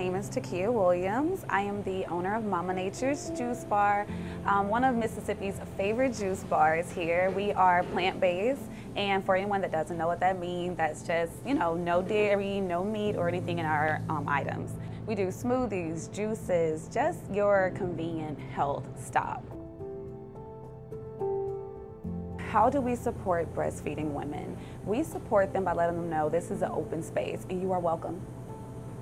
name is Takia Williams. I am the owner of Mama Nature's Juice Bar, one of Mississippi's favorite juice bars here. We are plant-based, and for anyone that doesn't know what that means, that's just, no dairy, no meat or anything in our items. We do smoothies, juices, just your convenient health stop. How do we support breastfeeding women? We support them by letting them know this is an open space and you are welcome.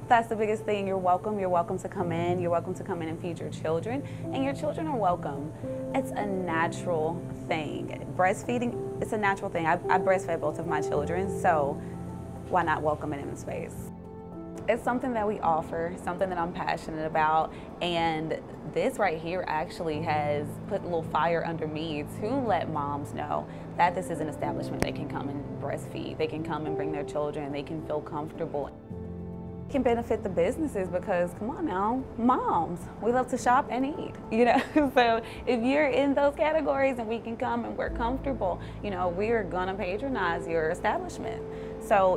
That's the biggest thing. You're welcome. You're welcome to come in. You're welcome to come in and feed your children, and your children are welcome. It's a natural thing. Breastfeeding, it's a natural thing. I breastfed both of my children, so why not welcome it in the space? It's something that we offer, something that I'm passionate about, and this right here actually has put a little fire under me to let moms know that this is an establishment they can come and breastfeed. They can come and bring their children. They can feel comfortable. It can benefit the businesses because, come on now, moms, we love to shop and eat, So if you're in those categories and we can come and we're comfortable, we're gonna patronize your establishment. So,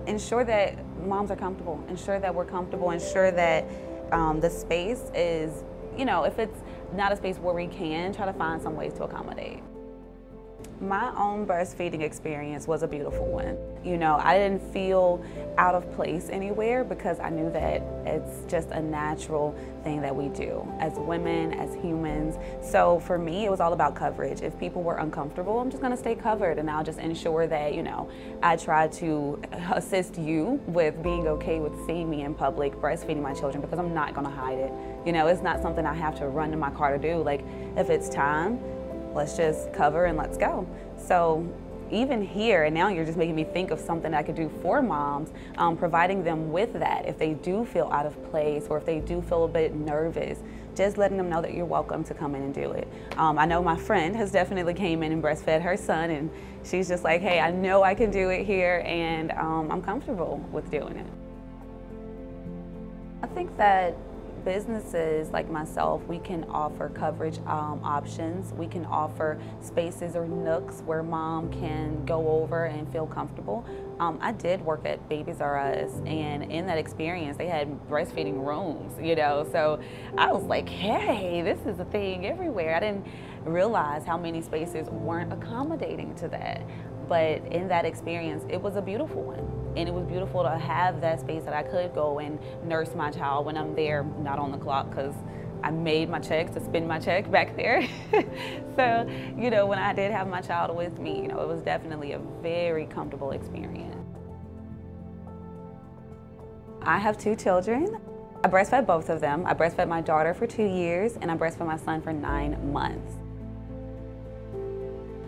ensure that moms are comfortable, ensure that we're comfortable, ensure that the space is, if it's not a space where we can, try to find some ways to accommodate. My own breastfeeding experience was a beautiful one. I didn't feel out of place anywhere because I knew that it's just a natural thing that we do as women, as humans. So for me, it was all about coverage. If people were uncomfortable, I'm just gonna stay covered, and I'll just ensure that, I try to assist you with being okay with seeing me in public breastfeeding my children, because I'm not gonna hide it. It's not something I have to run to my car to do. Like, if it's time, let's just cover and let's go. So even here, and now you're just making me think of something I could do for moms, providing them with that if they do feel out of place or if they do feel a bit nervous, just letting them know that you're welcome to come in and do it. I know my friend has definitely came in and breastfed her son, and she's just like, hey, I know I can do it here, and I'm comfortable with doing it. I think that businesses like myself, we can offer coverage options. We can offer spaces or nooks where mom can go over and feel comfortable. I did work at Babies R Us, and in that experience, they had breastfeeding rooms, so I was like, hey, this is a thing everywhere. I didn't realize how many spaces weren't accommodating to that. But in that experience, it was a beautiful one. And it was beautiful to have that space that I could go and nurse my child when I'm there, not on the clock, because I made my checks to spend my check back there. So, when I did have my child with me, it was definitely a very comfortable experience. I have 2 children. I breastfed both of them. I breastfed my daughter for 2 years, and I breastfed my son for 9 months.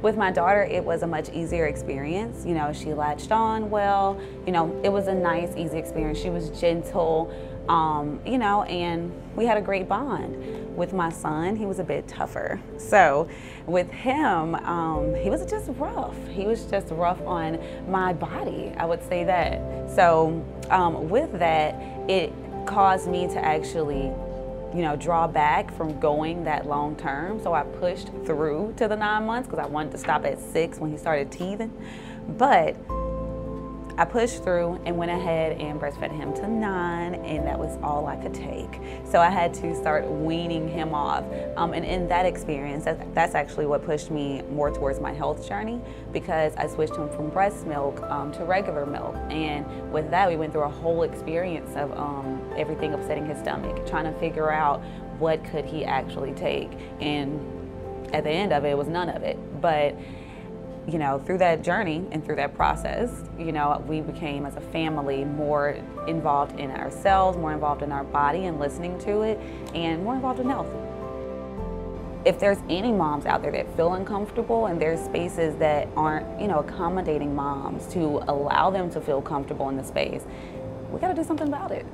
With my daughter, it was a much easier experience. She latched on well. It was a nice, easy experience. She was gentle, and we had a great bond. With my son, he was a bit tougher. So with him, he was just rough. He was just rough on my body, I would say that. So with that, it caused me to actually draw back from going that long term. So I pushed through to the 9 months because I wanted to stop at 6 when he started teething. But I pushed through and went ahead and breastfed him to 9, and that was all I could take. So I had to start weaning him off. And in that experience, that's actually what pushed me more towards my health journey, because I switched him from breast milk to regular milk. And with that, we went through a whole experience of everything upsetting his stomach, trying to figure out what could he actually take. And at the end of it was none of it. But through that journey and through that process, we became, as a family, more involved in ourselves, more involved in our body and listening to it, and more involved in health. If there's any moms out there that feel uncomfortable and there's spaces that aren't, accommodating moms to allow them to feel comfortable in the space, we gotta do something about it.